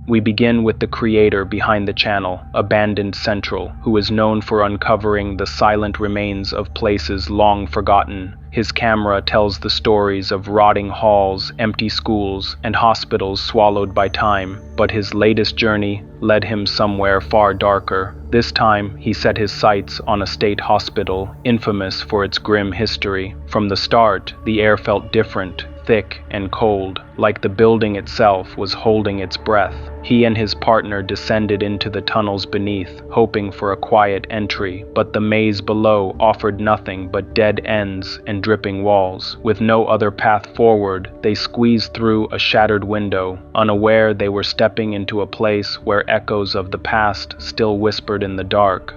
We begin with the creator behind the channel, Abandoned Central, who is known for uncovering the silent remains of places long forgotten. His camera tells the stories of rotting halls, empty schools, and hospitals swallowed by time, but his latest journey led him somewhere far darker. This time, he set his sights on a state hospital, infamous for its grim history. From the start, the air felt different, thick and cold, like the building itself was holding its breath. He and his partner descended into the tunnels beneath, hoping for a quiet entry, but the maze below offered nothing but dead ends and dripping walls. With no other path forward, they squeezed through a shattered window, unaware they were stepping into a place where echoes of the past still whispered in the dark.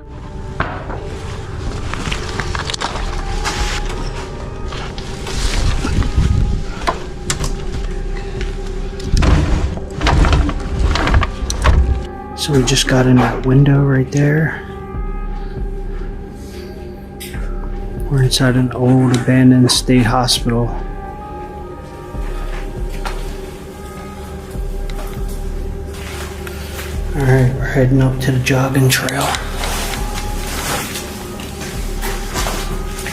So we just got in that window right there. We're inside an old abandoned state hospital. Alright, we're heading up to the jogging trail.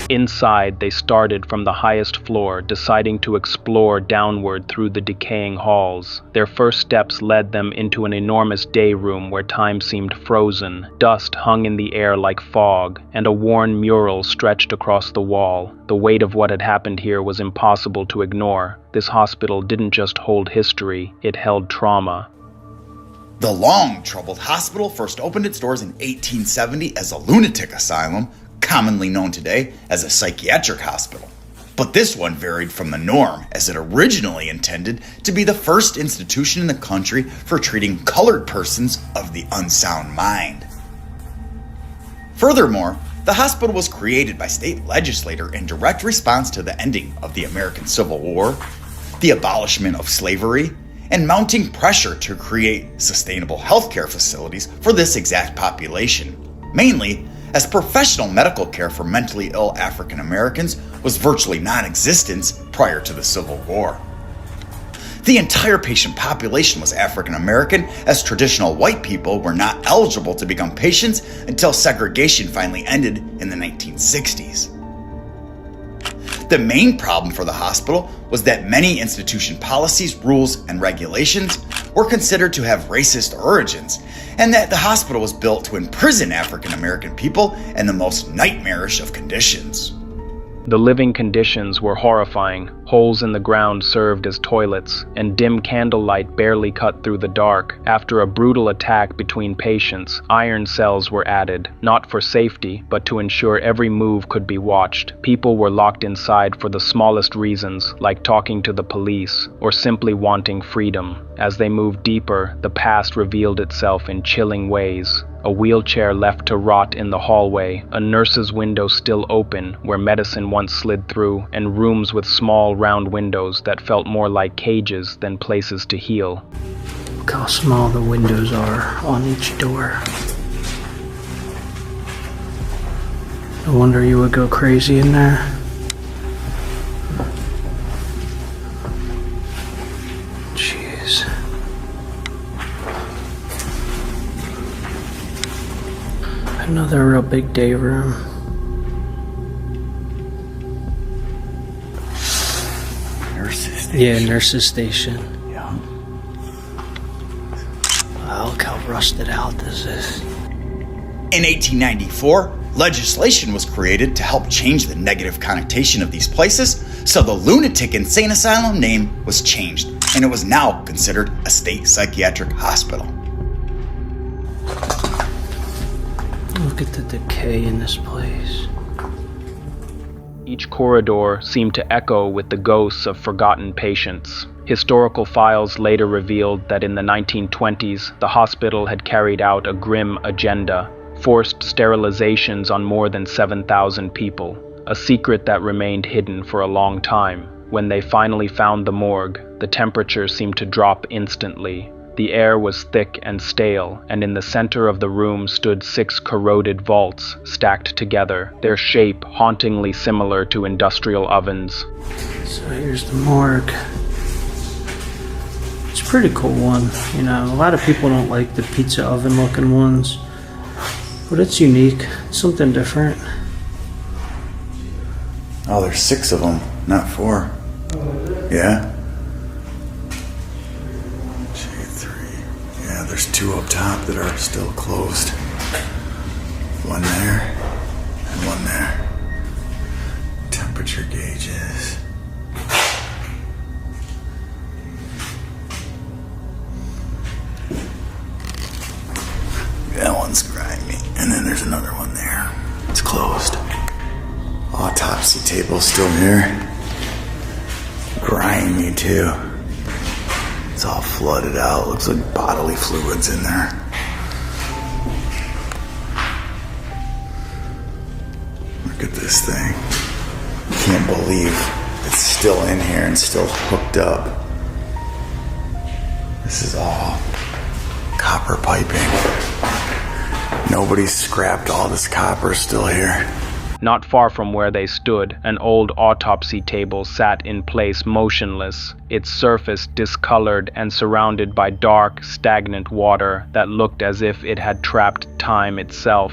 Inside, they started from the highest floor, deciding to explore downward through the decaying halls. Their first steps led them into an enormous day room where time seemed frozen. Dust hung in the air like fog, and a worn mural stretched across the wall. The weight of what had happened here was impossible to ignore. This hospital didn't just hold history, it held trauma. The long-troubled hospital first opened its doors in 1870 as a lunatic asylum, commonly known today as a psychiatric hospital. But this one varied from the norm, as it originally intended to be the first institution in the country for treating colored persons of the unsound mind. Furthermore, the hospital was created by state legislature in direct response to the ending of the American Civil War, the abolishment of slavery, and mounting pressure to create sustainable healthcare facilities for this exact population, mainly as professional medical care for mentally ill African Americans was virtually non-existent prior to the Civil War. The entire patient population was African American, as traditional white people were not eligible to become patients until segregation finally ended in the 1960s. The main problem for the hospital was that many institution policies, rules, and regulations were considered to have racist origins, and that the hospital was built to imprison African American people in the most nightmarish of conditions. The living conditions were horrifying. Holes in the ground served as toilets, and dim candlelight barely cut through the dark. After a brutal attack between patients, iron cells were added, not for safety, but to ensure every move could be watched. People were locked inside for the smallest reasons, like talking to the police, or simply wanting freedom. As they moved deeper, the past revealed itself in chilling ways. A wheelchair left to rot in the hallway, a nurse's window still open where medicine once slid through, and rooms with small round windows that felt more like cages than places to heal. Look how small the windows are on each door. No wonder you would go crazy in there. Jeez. Another real big day room. Nurses station. Yeah, nurses station. Yeah. Wow, look how rusted out this is. In 1894, legislation was created to help change the negative connotation of these places, so the lunatic insane asylum name was changed, and it was now considered a state psychiatric hospital. Look at the decay in this place. Each corridor seemed to echo with the ghosts of forgotten patients. Historical files later revealed that in the 1920s, the hospital had carried out a grim agenda, forced sterilizations on more than 7,000 people, a secret that remained hidden for a long time. When they finally found the morgue, the temperature seemed to drop instantly. The air was thick and stale, and in the center of the room stood 6 corroded vaults stacked together, their shape hauntingly similar to industrial ovens. So here's the morgue. It's a pretty cool one. You know, a lot of people don't like the pizza oven looking ones, but it's unique. It's something different. Oh, there's 6 of them, not 4. Yeah? J3. Yeah, there's 2 up top that are still closed. 1 there, and 1 there. Temperature gauges. That one's grimy. And then there's another one there. It's closed. Autopsy table still here. Grimy too. It's all flooded out. Looks like bodily fluids in there. Look at this thing. Can't believe it's still in here and still hooked up. This is all copper piping. Nobody's scrapped all this copper still here. Not far from where they stood, an old autopsy table sat in place motionless, its surface discolored and surrounded by dark, stagnant water that looked as if it had trapped time itself.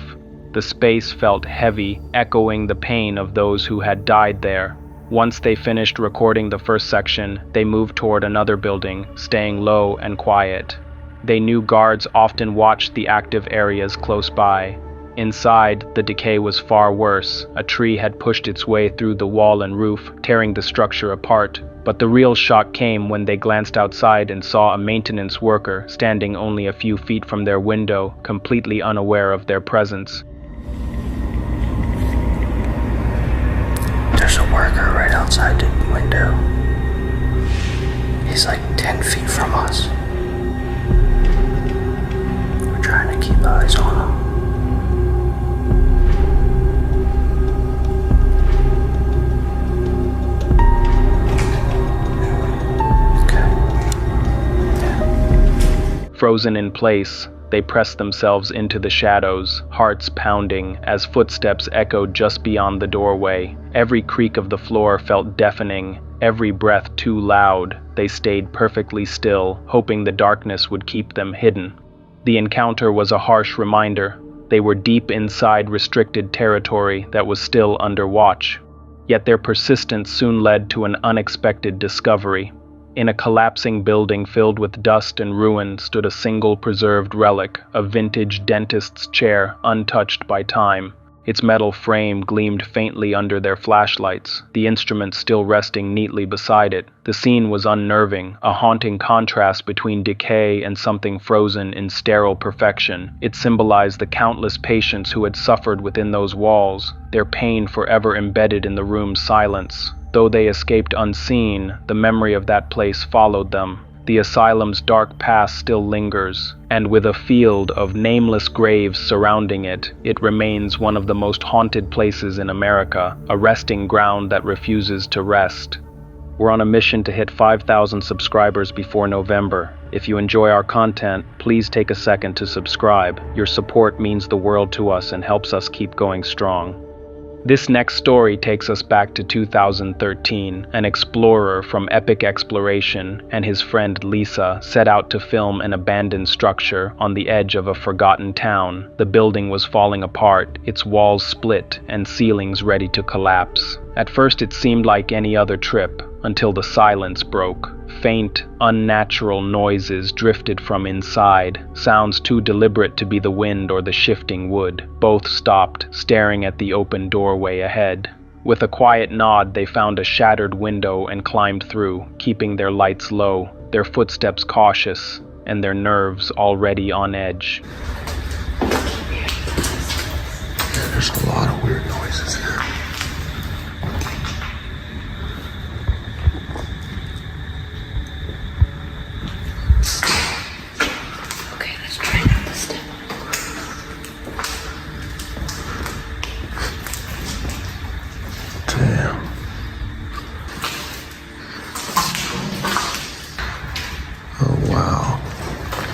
The space felt heavy, echoing the pain of those who had died there. Once they finished recording the first section, they moved toward another building, staying low and quiet. They knew guards often watched the active areas close by. Inside, the decay was far worse. A tree had pushed its way through the wall and roof, tearing the structure apart. But the real shock came when they glanced outside and saw a maintenance worker standing only a few feet from their window, completely unaware of their presence. There's a worker right outside the window. He's like 10 feet from us. We're trying to keep eyes on him. Frozen in place, they pressed themselves into the shadows, hearts pounding, as footsteps echoed just beyond the doorway. Every creak of the floor felt deafening, every breath too loud. They stayed perfectly still, hoping the darkness would keep them hidden. The encounter was a harsh reminder. They were deep inside restricted territory that was still under watch. Yet their persistence soon led to an unexpected discovery. In a collapsing building filled with dust and ruin stood a single preserved relic, a vintage dentist's chair untouched by time. Its metal frame gleamed faintly under their flashlights, the instrument still resting neatly beside it. The scene was unnerving, a haunting contrast between decay and something frozen in sterile perfection. It symbolized the countless patients who had suffered within those walls, their pain forever embedded in the room's silence. Though they escaped unseen, the memory of that place followed them. The asylum's dark past still lingers, and with a field of nameless graves surrounding it, it remains one of the most haunted places in America, a resting ground that refuses to rest. We're on a mission to hit 5,000 subscribers before November. If you enjoy our content, please take a second to subscribe. Your support means the world to us and helps us keep going strong. This next story takes us back to 2013. An explorer from Epic Exploration and his friend Lisa set out to film an abandoned structure on the edge of a forgotten town. The building was falling apart, its walls split and ceilings ready to collapse. At first it seemed like any other trip, until the silence broke. Faint, unnatural noises drifted from inside, sounds too deliberate to be the wind or the shifting wood. Both stopped, staring at the open doorway ahead. With a quiet nod, they found a shattered window and climbed through, keeping their lights low, their footsteps cautious, and their nerves already on edge. There's a lot of weird noises here.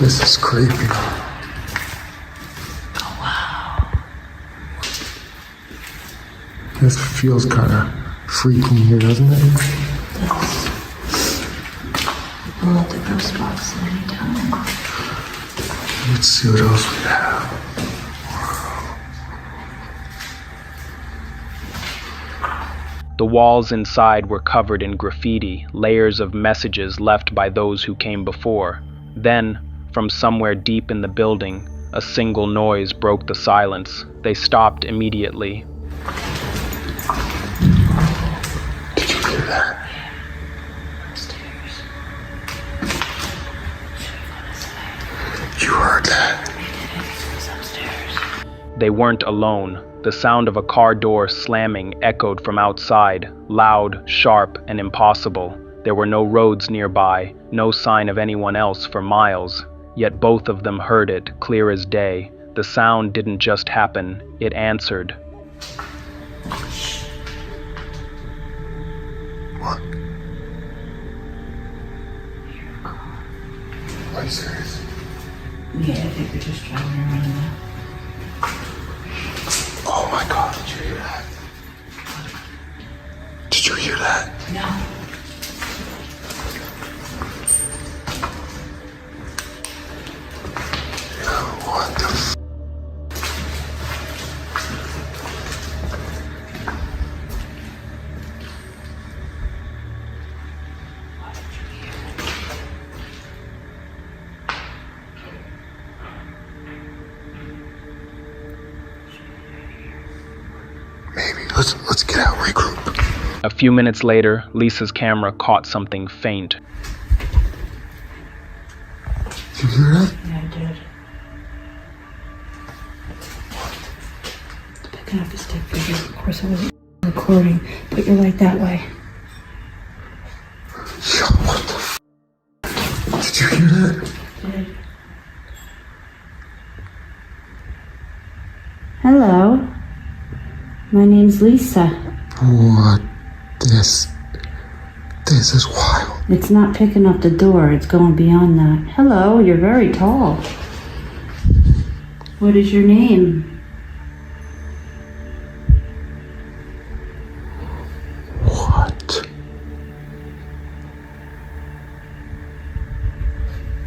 This is creepy. Oh, wow. This feels kind of freaky here, doesn't it? Pull out the ghost box at any time. Let's see what else we have. The walls inside were covered in graffiti, layers of messages left by those who came before. Then, from somewhere deep in the building, a single noise broke the silence. They stopped immediately. Did you hear that? Upstairs. You heard that? It was upstairs. They weren't alone. The sound of a car door slamming echoed from outside, loud, sharp, and impossible. There were no roads nearby, no sign of anyone else for miles, yet both of them heard it, clear as day. The sound didn't just happen, it answered. What? Are you serious? Yeah, I think we're just driving around now. Oh my god, did you hear that? Did you hear that? No. What the f? Maybe. Let's get out, regroup. A few minutes later, Lisa's camera caught something faint. Did you hear that? Yeah, I did. Picking up a stick figure. Of course, I wasn't recording, but you're right that way. Yeah, what the f? Did you hear that? Did. Hello. My name's Lisa. What? This is wild. It's not picking up the door, it's going beyond that. Hello, you're very tall. What is your name? What?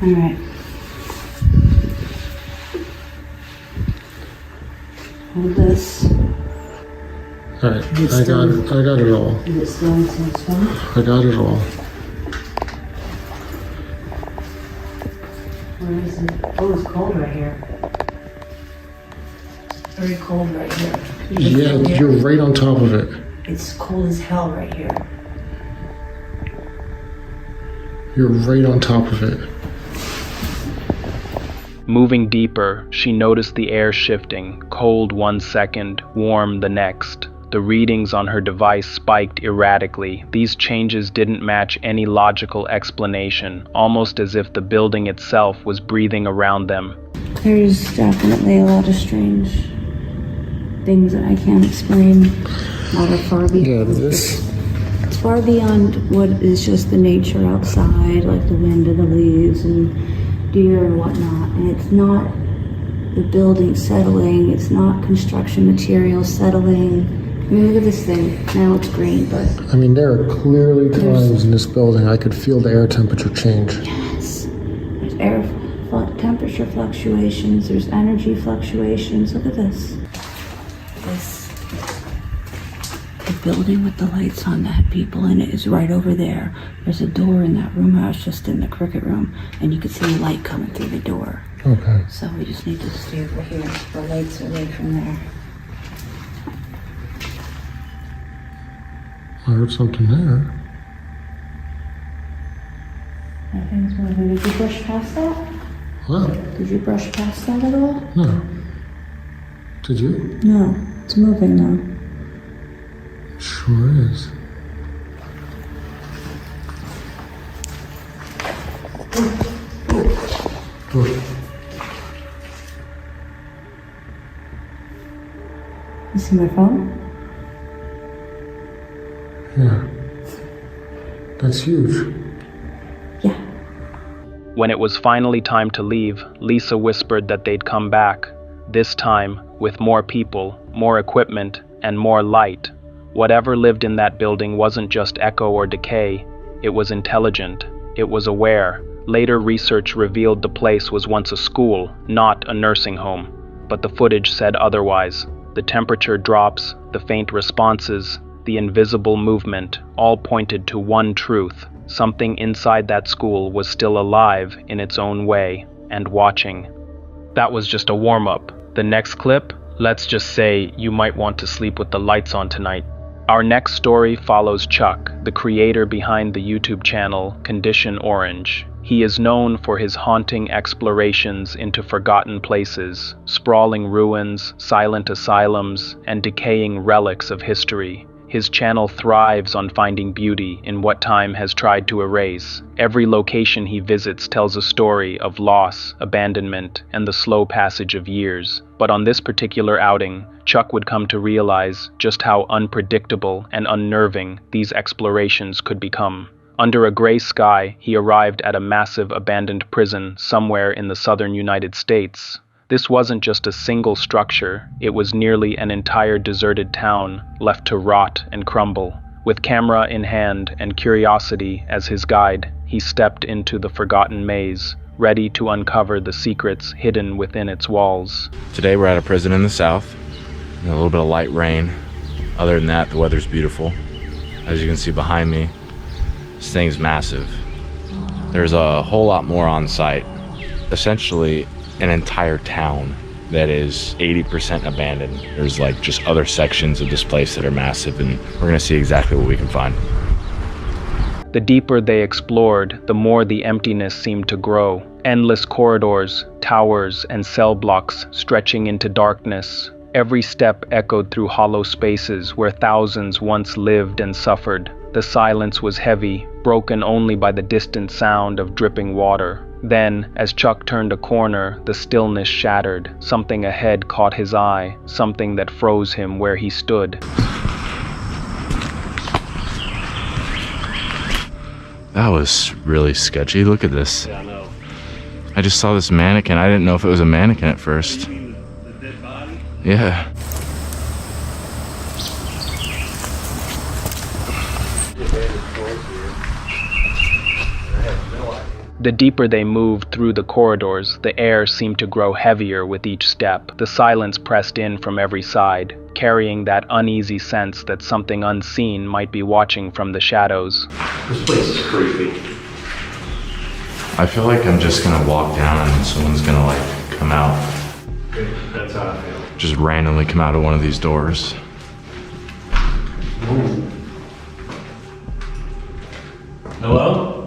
Alright. Hold this. Alright, I got it all. Is it still in the same spot? I got it all. Where is it? Oh, it's cold right here. Very cold right here. Yeah, you're right on top of it. It's cold as hell right here. You're right on top of it. Moving deeper, she noticed the air shifting, cold 1 second, warm the next. The readings on her device spiked erratically. These changes didn't match any logical explanation, almost as if the building itself was breathing around them. There's definitely a lot of strange things that I can't explain. That are far beyond. It's far beyond what is just the nature outside, like the wind and the leaves and deer and whatnot. And it's not the building settling. It's not construction materials settling. I mean, look at this thing. Now it's green, but I mean, there are clearly times in this building I could feel the air temperature change. yes, there's temperature fluctuations. There's energy fluctuations. Look at this. The building with the lights on that had people in it is right over there. There's a door in that room. I was just in the cricket room, and you could see the light coming through the door. Okay. So we just need to stay over here. The lights away from there. I heard something there. Nothing's moving. Did you brush past that? What? Did you brush past that at all? No. Did you? No, it's moving though. Sure is. You see my phone? Yeah. That's huge. Yeah. When it was finally time to leave, Lisa whispered that they'd come back, this time with more people, more equipment, and more light. Whatever lived in that building wasn't just echo or decay, it was intelligent. It was aware. Later research revealed the place was once a school, not a nursing home. But the footage said otherwise. The temperature drops, the faint responses, the invisible movement, all pointed to one truth. Something inside that school was still alive in its own way, and watching. That was just a warm-up. The next clip, let's just say you might want to sleep with the lights on tonight. Our next story follows Chuck, the creator behind the YouTube channel Condition Orange. He is known for his haunting explorations into forgotten places, sprawling ruins, silent asylums, and decaying relics of history. His channel thrives on finding beauty in what time has tried to erase. Every location he visits tells a story of loss, abandonment, and the slow passage of years. But on this particular outing, Chuck would come to realize just how unpredictable and unnerving these explorations could become. Under a gray sky, he arrived at a massive abandoned prison somewhere in the southern United States. This wasn't just a single structure, it was nearly an entire deserted town, left to rot and crumble. With camera in hand and curiosity as his guide, he stepped into the forgotten maze, ready to uncover the secrets hidden within its walls. Today we're at a prison in the south. A little bit of light rain. Other than that, the weather's beautiful. As you can see behind me, this thing's massive. There's a whole lot more on site. Essentially, an entire town that is 80% abandoned. There's like just other sections of this place that are massive, and we're gonna see exactly what we can find. The deeper they explored, the more the emptiness seemed to grow. Endless corridors, towers, and cell blocks stretching into darkness. Every step echoed through hollow spaces where thousands once lived and suffered. The silence was heavy, broken only by the distant sound of dripping water. Then, as Chuck turned a corner, the stillness shattered. Something ahead caught his eye, something that froze him where he stood. That was really sketchy. Look at this. Yeah, I know. I just saw this mannequin. I didn't know if it was a mannequin at first. You mean the dead body? Yeah. The deeper they moved through the corridors, the air seemed to grow heavier with each step. The silence pressed in from every side, carrying that uneasy sense that something unseen might be watching from the shadows. This place is creepy. I feel like I'm just gonna walk down and someone's gonna like come out. That's how I feel. Just randomly come out of one of these doors. Hello?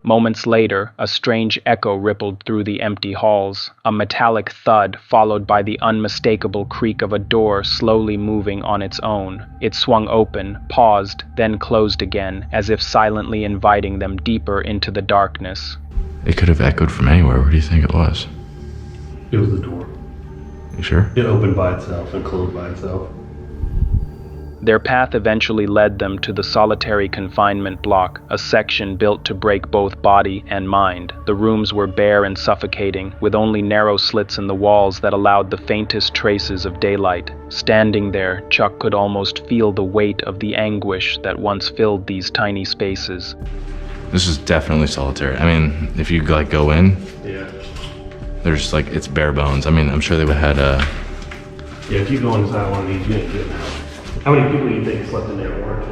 Moments later, a strange echo rippled through the empty halls, a metallic thud followed by the unmistakable creak of a door slowly moving on its own. It swung open, paused, then closed again, as if silently inviting them deeper into the darkness. It could have echoed from anywhere. Where do you think it was? It was the door. You sure? It opened by itself and closed by itself. Their path eventually led them to the solitary confinement block, a section built to break both body and mind. The rooms were bare and suffocating, with only narrow slits in the walls that allowed the faintest traces of daylight. Standing there, Chuck could almost feel the weight of the anguish that once filled these tiny spaces. This is definitely solitary. I mean, if you like go in, Yeah. there's like, it's bare bones. I mean, I'm sure they would have had Yeah, if you go inside one of these, you ain't getting out. How many people do you think slept in there? One or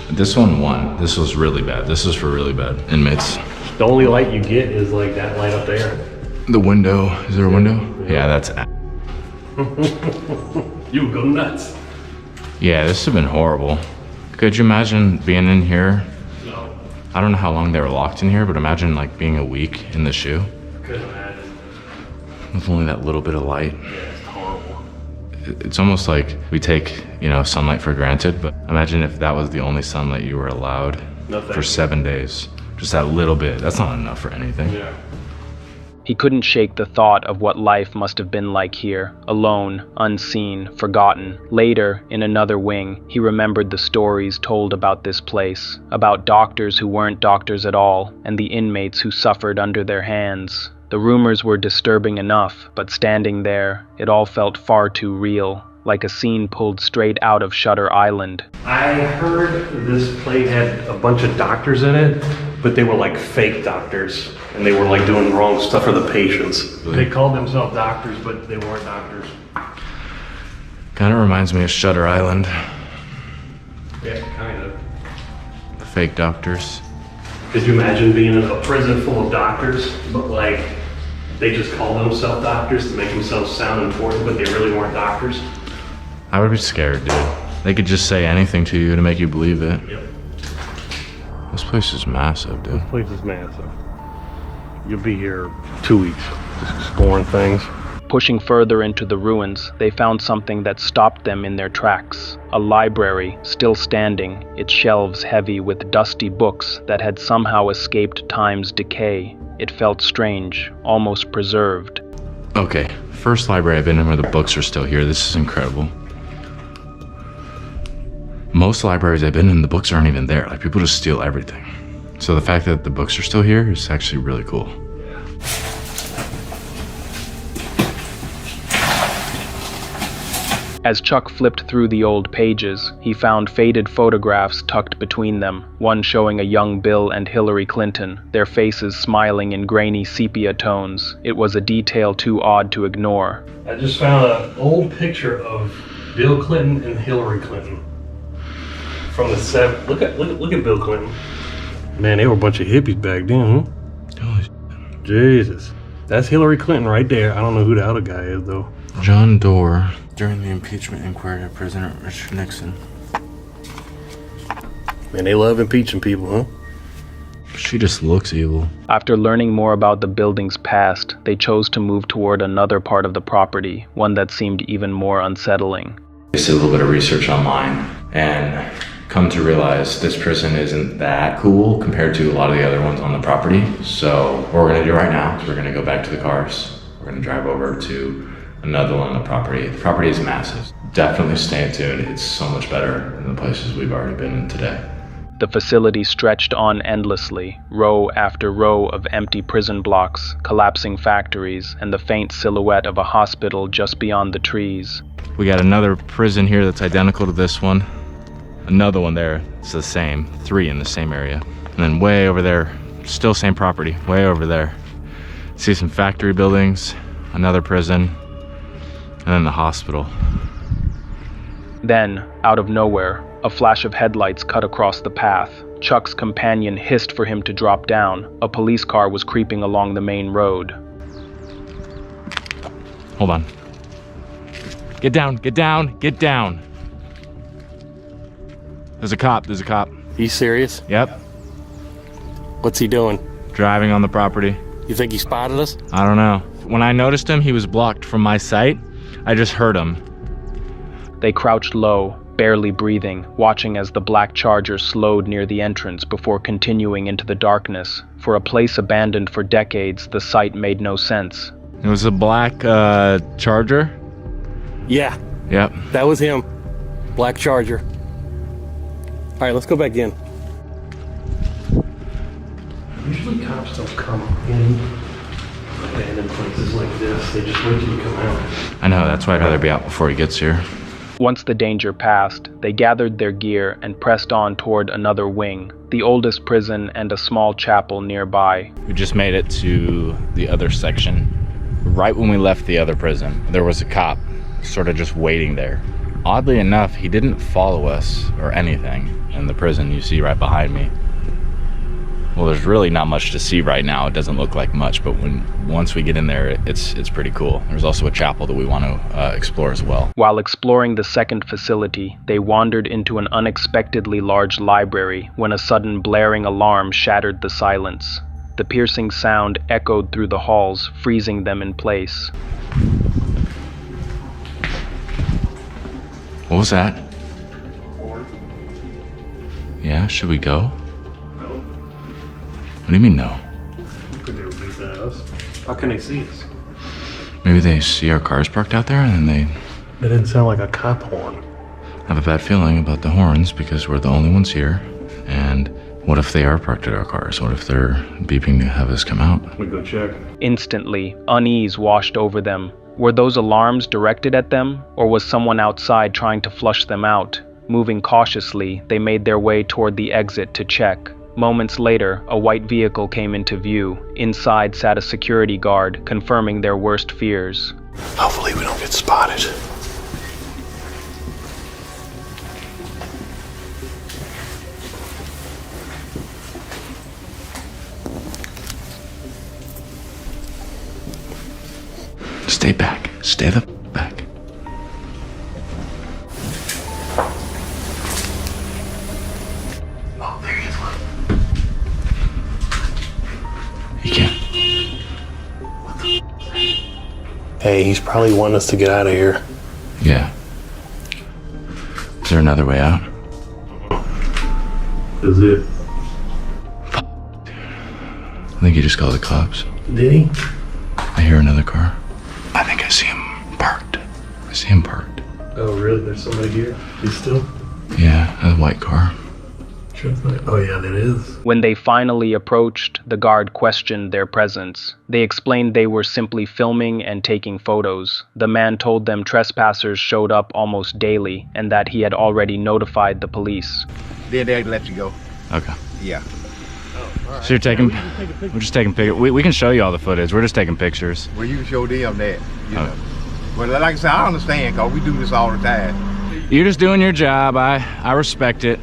two? this one. This was really bad. This was for really bad inmates. The only light you get is like that light up there. The window, is there a window? Yeah, that's, You would go nuts. yeah, this would have been horrible. Could you imagine being in here? No, I don't know how long they were locked in here, but imagine like being a week in the shoe couldn't imagine. with only that little bit of light. Yeah, it's horrible. It's almost like we take, sunlight for granted, but imagine if that was the only sunlight you were allowed No, thank for you. 7 days. Just that little bit. That's not enough for anything. Yeah. He couldn't shake the thought of what life must have been like here, alone, unseen, forgotten. Later, in another wing, he remembered the stories told about this place, about doctors who weren't doctors at all, and the inmates who suffered under their hands. The rumors were disturbing enough, but standing there, it all felt far too real, like a scene pulled straight out of Shutter Island. I heard this place had a bunch of doctors in it, but they were like fake doctors, and they were like doing the wrong stuff for the patients. They called themselves doctors, but they weren't doctors. Kind of reminds me of Shutter Island. Yeah, kind of. The fake doctors. Could you imagine being in a prison full of doctors, but like they just call themselves doctors to make themselves sound important, but they really weren't doctors? I would be scared, dude. They could just say anything to you to make you believe it. Yep. This place is massive, dude. This place is massive. You'll be here 2 weeks, just exploring things. Pushing further into the ruins, they found something that stopped them in their tracks. A library, still standing, its shelves heavy with dusty books that had somehow escaped time's decay. It felt strange, almost preserved. Okay, first library I've been in where the books are still here. This is incredible. Most libraries I've been in, the books aren't even there. Like, people just steal everything. So the fact that the books are still here is actually really cool. As Chuck flipped through the old pages, he found faded photographs tucked between them, one showing a young Bill and Hillary Clinton, their faces smiling in grainy sepia tones. It was a detail too odd to ignore. I just found an old picture of Bill Clinton and Hillary Clinton from the 70s. Look at Bill Clinton. Man, they were a bunch of hippies back then, huh? Holy Jesus. That's Hillary Clinton right there. I don't know who the other guy is, though. John Doerr. During the impeachment inquiry of President Richard Nixon. Man, they love impeaching people, huh? She just looks evil. After learning more about the building's past, they chose to move toward another part of the property, one that seemed even more unsettling. I did a little bit of research online and come to realize this prison isn't that cool compared to a lot of the other ones on the property. So what we're gonna do right now is we're gonna go back to the cars. We're gonna drive over to another one on the property. The property is massive. Definitely stay tuned. It's so much better than the places we've already been in today. The facility stretched on endlessly, row after row of empty prison blocks, collapsing factories, and the faint silhouette of a hospital just beyond the trees. We got another prison here that's identical to this one. Another one there, it's the same. 3 in the same area. And then way over there, still same property, way over there. See some factory buildings, another prison, and then the hospital. Then, out of nowhere, a flash of headlights cut across the path. Chuck's companion hissed for him to drop down. A police car was creeping along the main road. Hold on. Get down, get down, get down. There's a cop. You serious? Yep. What's he doing? Driving on the property. You think he spotted us? I don't know. When I noticed him, he was blocked from my sight. I just heard him. They crouched low, barely breathing, watching as the black Charger slowed near the entrance before continuing into the darkness. For a place abandoned for decades, the sight made no sense. It was a black Charger? Yeah, Yep. that was him. Black Charger. All right, let's go back in. Usually cops don't come in abandoned places like this. They just wait till you come out. I know, that's why I'd rather be out before he gets here. Once the danger passed, they gathered their gear and pressed on toward another wing, the oldest prison and a small chapel nearby. We just made it to the other section. Right when we left the other prison, there was a cop sort of just waiting there. Oddly enough, he didn't follow us or anything in the prison you see right behind me. Well, there's really not much to see right now. It doesn't look like much, but once we get in there, it's pretty cool. There's also a chapel that we want to explore as well. While exploring the second facility, they wandered into an unexpectedly large library when a sudden blaring alarm shattered the silence. The piercing sound echoed through the halls, freezing them in place. What was that? Yeah, should we go? What do you mean no? Could they beat that us? How can they see us? Maybe they see our cars parked out there and then they That didn't sound like a cop horn. have a bad feeling about the horns because we're the only ones here. And what if they are parked at our cars? What if they're beeping to have us come out? We go check. Instantly, unease washed over them. Were those alarms directed at them, or was someone outside trying to flush them out? Moving cautiously, they made their way toward the exit to check. Moments later, a white vehicle came into view. Inside sat a security guard, confirming their worst fears. Hopefully we don't get spotted. Stay back. Stay the back. Oh, there he is. Look. You can't. Hey, he's probably wanting us to get out of here. Yeah. Is there another way out? Is it? I think he just called the cops. Did he? I hear another car. I think I see him parked. I see him parked. Oh, really? There's somebody here? He's still? Yeah, a white car. Oh, yeah, that is. When they finally approached, the guard questioned their presence. They explained they were simply filming and taking photos. The man told them trespassers showed up almost daily and that he had already notified the police. Then they'll let you go. Okay. Yeah. So you're taking, we're just taking pictures. We can show you all the footage. We're just taking pictures. Well, you can show them that, you know. But like I said, I understand, because we do this all the time. You're just doing your job. I respect it.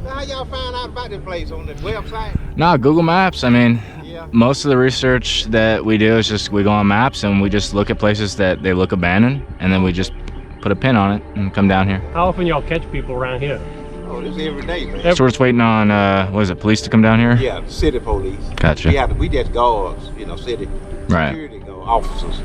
How y'all find out about this place on the website? No, Google Maps. I mean, Yeah. most of the research that we do is just we go on maps and we just look at places that they look abandoned, and then we just put a pin on it and come down here. How often y'all catch people around here? Oh, this every day, man. So we're just waiting on, what is it, police to come down here? Yeah, city police. Gotcha. We just guards, you know, city Right. security guard, officers.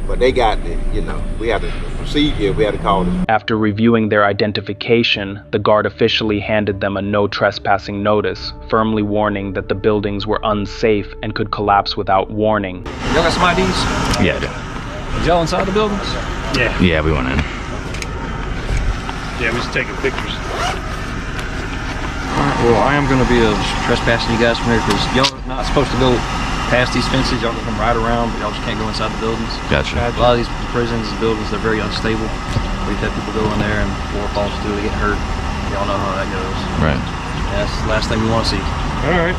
But they got the, you know, we had the procedure, we had to call them. After reviewing their identification, the guard officially handed them a no trespassing notice, firmly warning that the buildings were unsafe and could collapse without warning. Y'all got some IDs? Yeah, I do. Is y'all inside the buildings? Yeah. Yeah, we went in. Yeah, we're just taking pictures. Alright, well, I am going to be trespassing you guys from here because y'all are not supposed to go past these fences. Y'all can come right around, but y'all just can't go inside the buildings. Gotcha. A lot of these prisons and buildings, they're very unstable. We've had people go in there and floor falls through, they get hurt. Y'all know how that goes. Right. That's the last thing we want to see. Alright.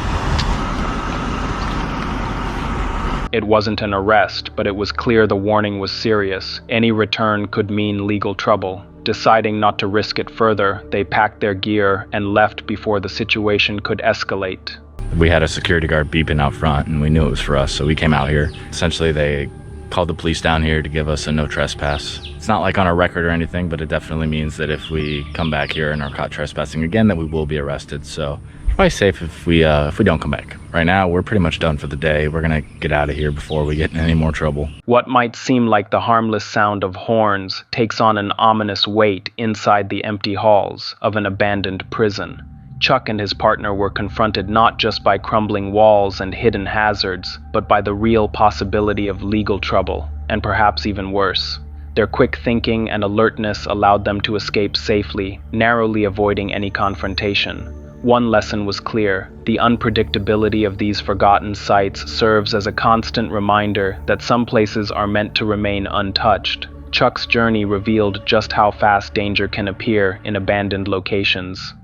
It wasn't an arrest, but it was clear the warning was serious. Any return could mean legal trouble. Deciding not to risk it further, they packed their gear and left before the situation could escalate. We had a security guard beeping out front and we knew it was for us, so we came out here. Essentially, they called the police down here to give us a no trespass. It's not like on our record or anything, but it definitely means that if we come back here and are caught trespassing again, that we will be arrested. So it's probably safe if we don't come back. Right now, we're pretty much done for the day. We're gonna get out of here before we get in any more trouble. What might seem like the harmless sound of horns takes on an ominous weight inside the empty halls of an abandoned prison. Chuck and his partner were confronted not just by crumbling walls and hidden hazards, but by the real possibility of legal trouble, and perhaps even worse. Their quick thinking and alertness allowed them to escape safely, narrowly avoiding any confrontation. One lesson was clear: the unpredictability of these forgotten sites serves as a constant reminder that some places are meant to remain untouched. Chuck's journey revealed just how fast danger can appear in abandoned locations.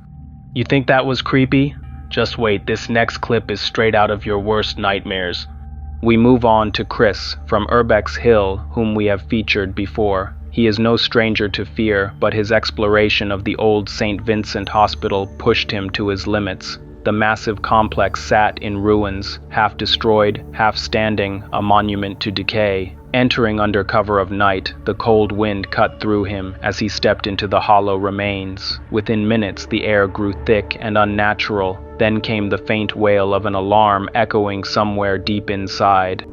You think that was creepy? Just wait, this next clip is straight out of your worst nightmares. We move on to Chris from Urbex Hill, whom we have featured before. He is no stranger to fear, but his exploration of the old St. Vincent Hospital pushed him to his limits. The massive complex sat in ruins, half destroyed, half standing, a monument to decay. Entering under cover of night, the cold wind cut through him as he stepped into the hollow remains. Within minutes, the air grew thick and unnatural. Then came the faint wail of an alarm echoing somewhere deep inside.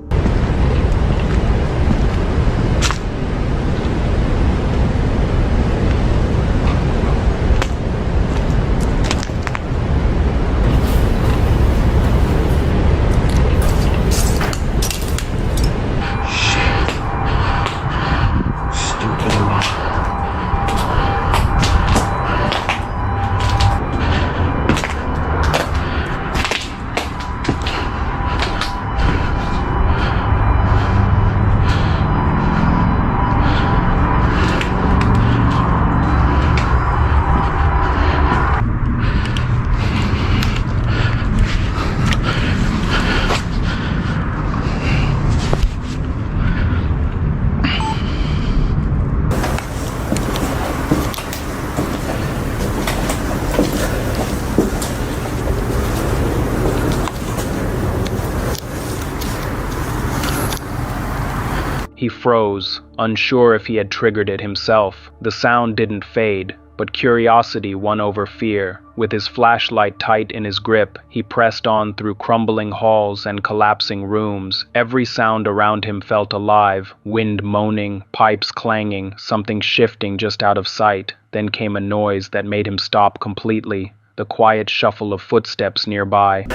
He froze, unsure if he had triggered it himself. The sound didn't fade, but curiosity won over fear. With his flashlight tight in his grip, he pressed on through crumbling halls and collapsing rooms. Every sound around him felt alive, wind moaning, pipes clanging, something shifting just out of sight. Then came a noise that made him stop completely, the quiet shuffle of footsteps nearby.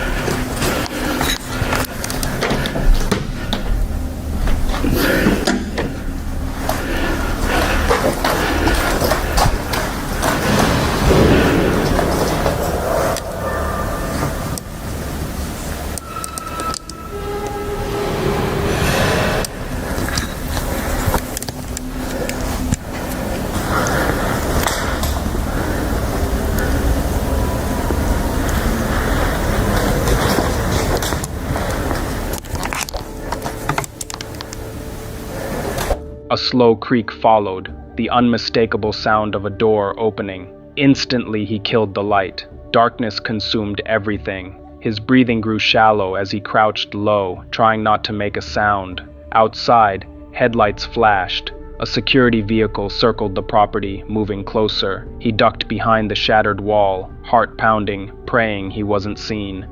A slow creak followed, the unmistakable sound of a door opening. Instantly he killed the light. Darkness consumed everything. His breathing grew shallow as he crouched low, trying not to make a sound. Outside, headlights flashed. A security vehicle circled the property, moving closer. He ducked behind the shattered wall, heart pounding, praying he wasn't seen.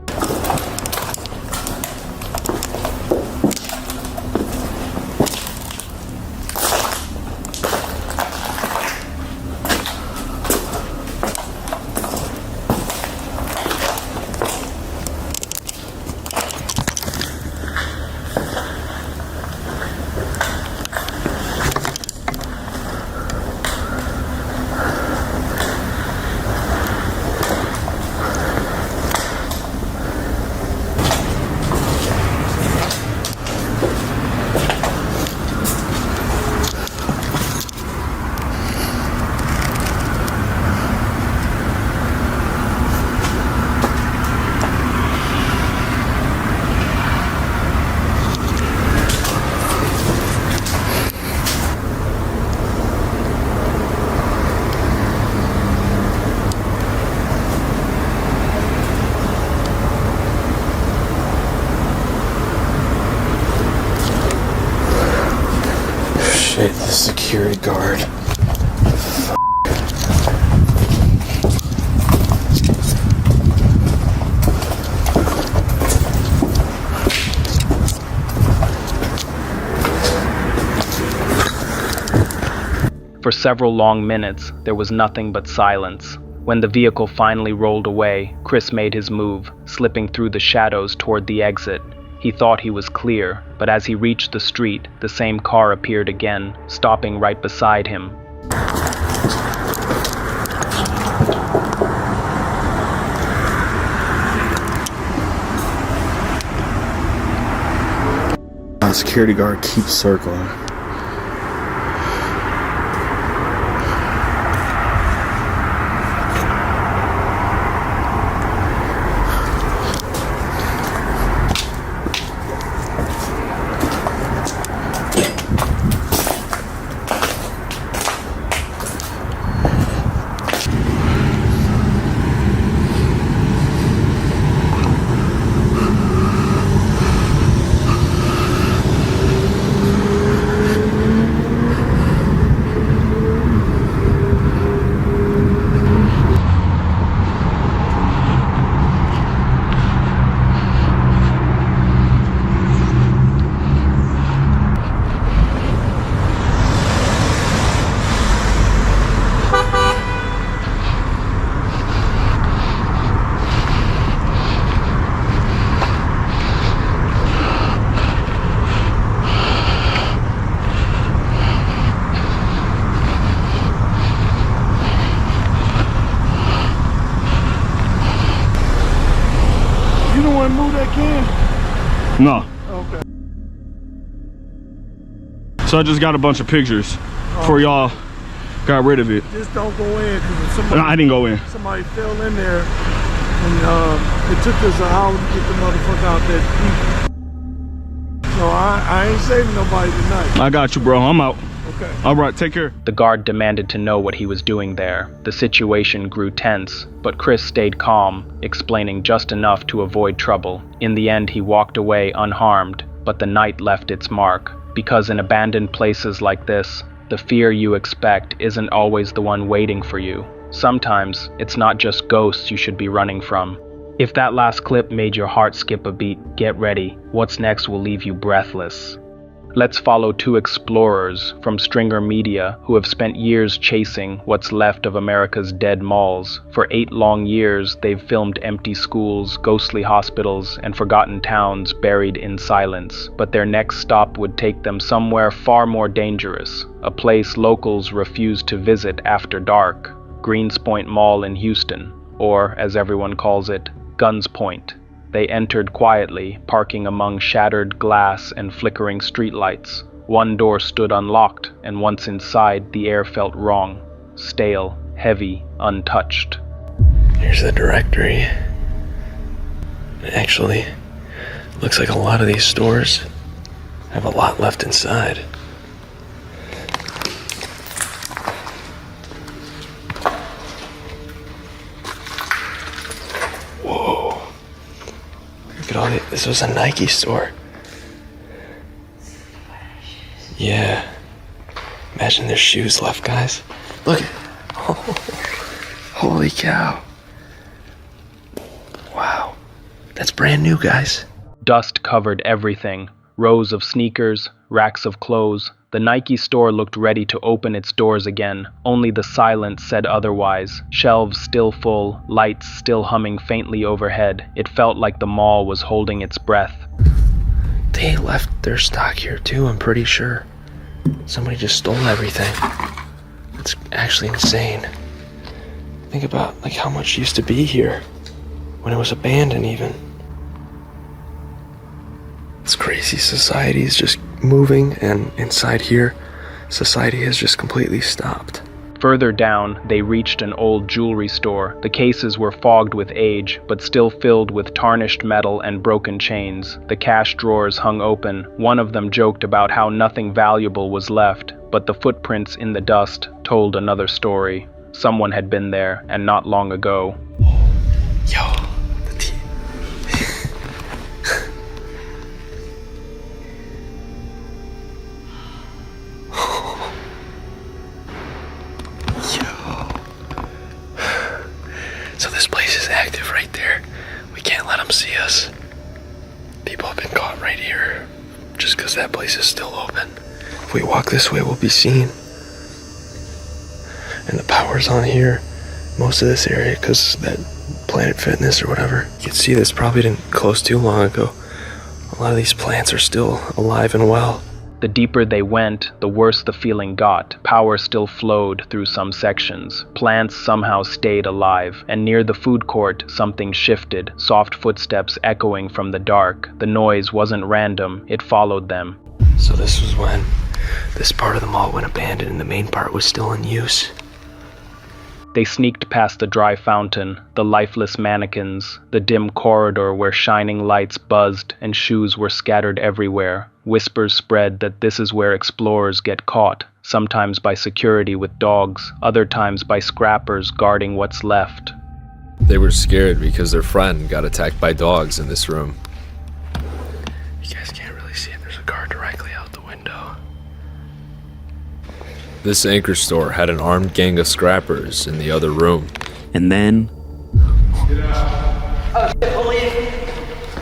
Shit, the security guard. For several long minutes, there was nothing but silence. When the vehicle finally rolled away, Chris made his move, slipping through the shadows toward the exit. He thought he was clear, but as he reached the street, the same car appeared again, stopping right beside him. The security guard keeps circling. Move that can? No. Okay. So I just got a bunch of pictures for y'all. Got rid of it. Just don't go in because somebody. I didn't go in. Somebody fell in there, and it took us an hour to get the motherfucker out there. So I ain't saving nobody tonight. I got you, bro. I'm out. Okay. All right, take care. The guard demanded to know what he was doing there. The situation grew tense, but Chris stayed calm, explaining just enough to avoid trouble. In the end, he walked away unharmed, but the night left its mark, because in abandoned places like this, the fear you expect isn't always the one waiting for you. Sometimes, it's not just ghosts you should be running from. If that last clip made your heart skip a beat, get ready. What's next will leave you breathless. Let's follow two explorers from Stringer Media who have spent years chasing what's left of America's dead malls. For 8 long years, they've filmed empty schools, ghostly hospitals, and forgotten towns buried in silence. But their next stop would take them somewhere far more dangerous, a place locals refuse to visit after dark, Greenspoint Mall in Houston, or, as everyone calls it, Guns Point. They entered quietly, parking among shattered glass and flickering streetlights. One door stood unlocked, and once inside, the air felt wrong. Stale, heavy, untouched. Here's the directory. Actually, looks like a lot of these stores have a lot left inside. Whoa. Look at all the, this was a Nike store. Yeah. Imagine there's shoes left, guys. Look. Oh, holy cow. Wow. That's brand new, guys. Dust covered everything. Rows of sneakers, racks of clothes. The Nike store looked ready to open its doors again. Only the silence said otherwise. Shelves still full, lights still humming faintly overhead. It felt like the mall was holding its breath. They left their stock here too, I'm pretty sure. Somebody just stole everything. It's actually insane. Think about like how much used to be here when it was abandoned even. It's crazy. Society is just moving, and inside here, society has just completely stopped. Further down, they reached an old jewelry store. The cases were fogged with age, but still filled with tarnished metal and broken chains. The cash drawers hung open. One of them joked about how nothing valuable was left, but the footprints in the dust told another story. Someone had been there, and not long ago. Yo, So this place is active right there. We can't let them see us. People have been caught right here just because that place is still open. If we walk this way, we'll be seen. And the power's on here, most of this area, because that Planet Fitness or whatever. You can see this probably didn't close too long ago. A lot of these plants are still alive and well. The deeper they went, the worse the feeling got. Power still flowed through some sections. Plants somehow stayed alive, and near the food court, something shifted, soft footsteps echoing from the dark. The noise wasn't random, it followed them. So this was when this part of the mall went abandoned and the main part was still in use. They sneaked past the dry fountain, the lifeless mannequins, the dim corridor where shining lights buzzed and shoes were scattered everywhere. Whispers spread that this is where explorers get caught, sometimes by security with dogs, other times by scrappers guarding what's left. They were scared because their friend got attacked by dogs in this room. You guys can't really see it. There's a car directly out the window. This anchor store had an armed gang of scrappers in the other room. And then... Oh shit, police!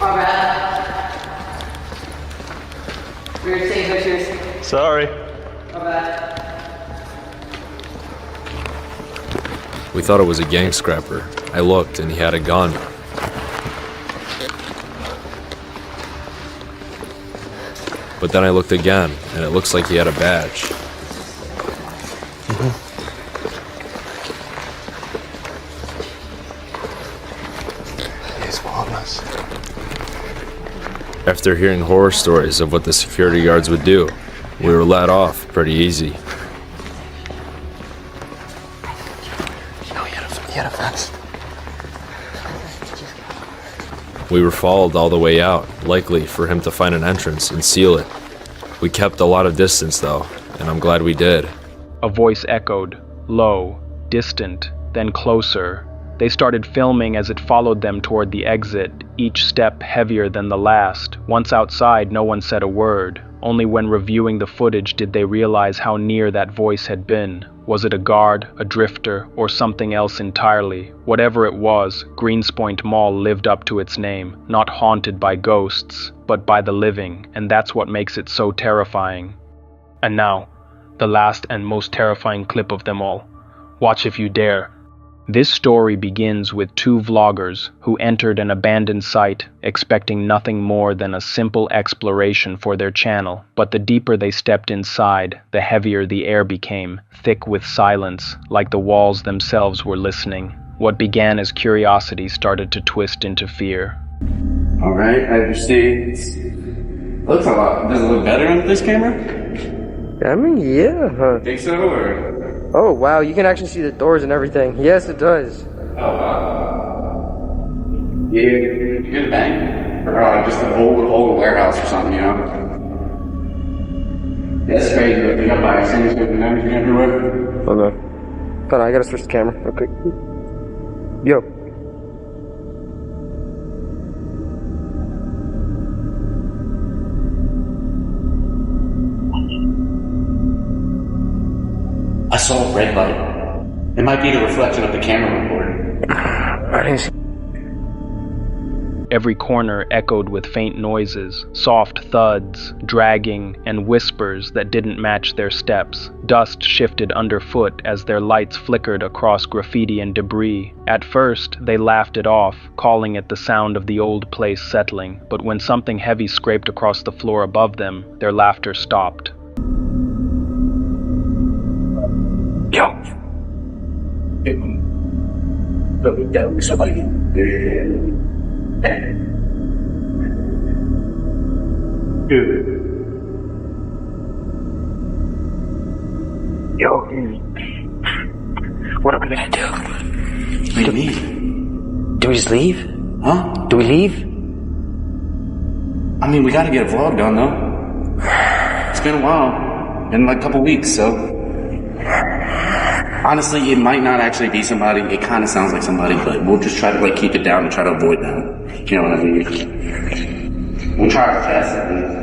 My bad. We were taking pictures. Sorry. My bad. We thought it was a gang scrapper. I looked and he had a gun. But then I looked again and it looks like he had a badge. He's following us. After hearing horror stories of what the security guards would do, we were let off pretty easy. No, he had a fence. We were followed all the way out, likely for him to find an entrance and seal it. We kept a lot of distance though, and I'm glad we did. A voice echoed, low, distant, then closer. They started filming as it followed them toward the exit, each step heavier than the last. Once outside, no one said a word. Only when reviewing the footage did they realize how near that voice had been. Was it a guard, a drifter, or something else entirely? Whatever it was, Greenspoint Mall lived up to its name, not haunted by ghosts, but by the living, and that's what makes it so terrifying. And now, the last and most terrifying clip of them all. Watch if you dare. This story begins with two vloggers who entered an abandoned site expecting nothing more than a simple exploration for their channel, but the deeper they stepped inside, the heavier the air became, thick with silence, like the walls themselves were listening. What began as curiosity started to twist into fear. Alright, I see. Looks a lot. Does it look better on this camera? I mean, yeah. Think so, or? Oh, wow, you can actually see the doors and everything. Yes, it does. Oh, wow. Yeah, you get a bang? Or just an old warehouse or something, you know? That's crazy. You got by things and everything everywhere. Okay. Hold on, I gotta switch the camera real quick. Yo. I saw a red light. It might be the reflection of the camera recording. I didn't see. Every corner echoed with faint noises, soft thuds, dragging, and whispers that didn't match their steps. Dust shifted underfoot as their lights flickered across graffiti and debris. At first, they laughed it off, calling it the sound of the old place settling, but when something heavy scraped across the floor above them, their laughter stopped. Yo! Somebody. Yo. What are we gonna do? What do you mean? Do we just leave? Huh? Do we leave? I mean, we gotta get a vlog done, though. It's been a while. Been like a couple weeks, so... Honestly, it might not actually be somebody. It kind of sounds like somebody, but we'll just try to like keep it down and try to avoid that. You know what I mean? We'll try our best at least.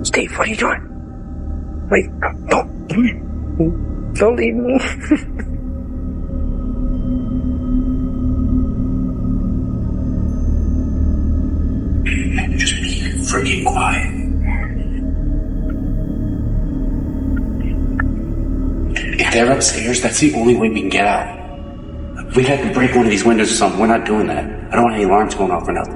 Steve, what are you doing? Wait, don't leave me. Just be freaking quiet. If they're upstairs, that's the only way we can get out. We'd have to break one of these windows or something. We're not doing that. I don't want any alarms going off or nothing.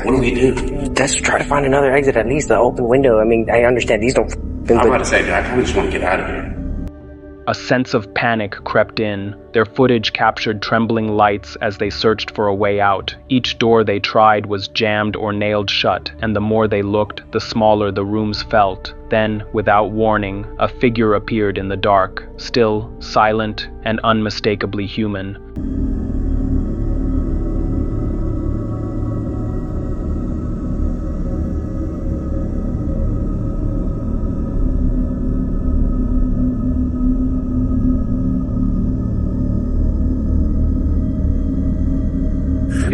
What do we do? Let's try to find another exit, at least the open window. I mean, I understand these don't... I'm about to say, dude, I kind of just want to get out of here. A sense of panic crept in. Their footage captured trembling lights as they searched for a way out. Each door they tried was jammed or nailed shut, and the more they looked, the smaller the rooms felt. Then, without warning, a figure appeared in the dark, still, silent, and unmistakably human.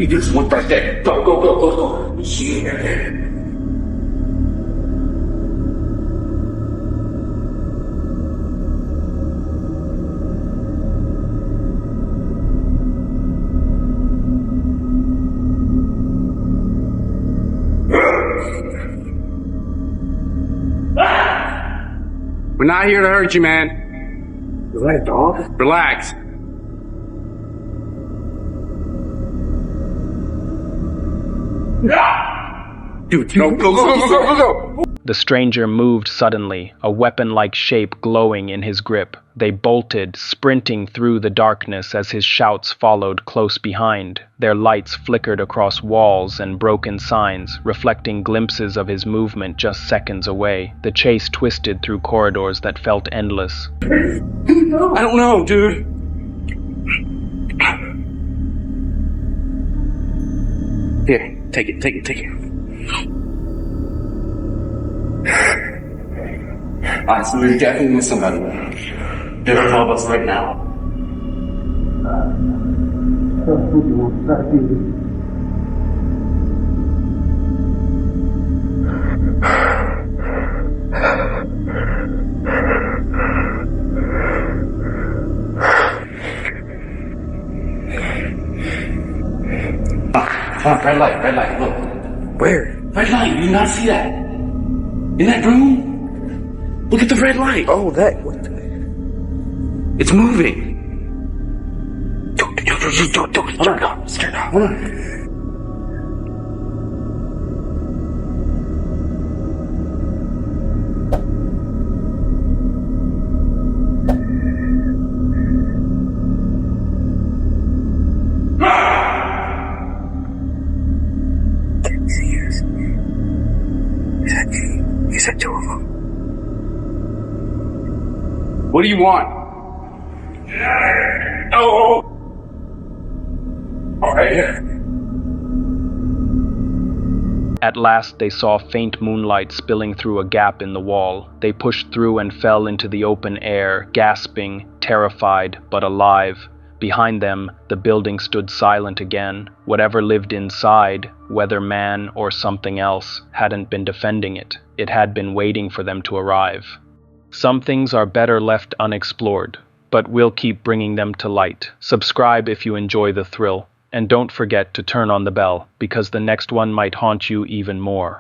There's one right there. Go, go, go, go, go. Yeah. We're not here to hurt you, man. Is that a dog? Relax. Dude, go, go, go, go, go, go, go! The stranger moved suddenly, a weapon-like shape glowing in his grip. They bolted, sprinting through the darkness as his shouts followed close behind. Their lights flickered across walls and broken signs, reflecting glimpses of his movement just seconds away. The chase twisted through corridors that felt endless. I don't know, dude. Here, take it. Alright, so we're definitely with somebody. They're above us right now. Red light, look. Where? Red light, you do not see that? In that room? Look at the red light. Oh, that. What It's moving. Don't. Turn off. Hold on. Is that two of them? What do you want? Oh! All right, here. At last they saw faint moonlight spilling through a gap in the wall. They pushed through and fell into the open air, gasping, terrified, but alive. Behind them, the building stood silent again. Whatever lived inside, whether man or something else, hadn't been defending it. It had been waiting for them to arrive. Some things are better left unexplored, but we'll keep bringing them to light. Subscribe if you enjoy the thrill, and don't forget to turn on the bell, because the next one might haunt you even more.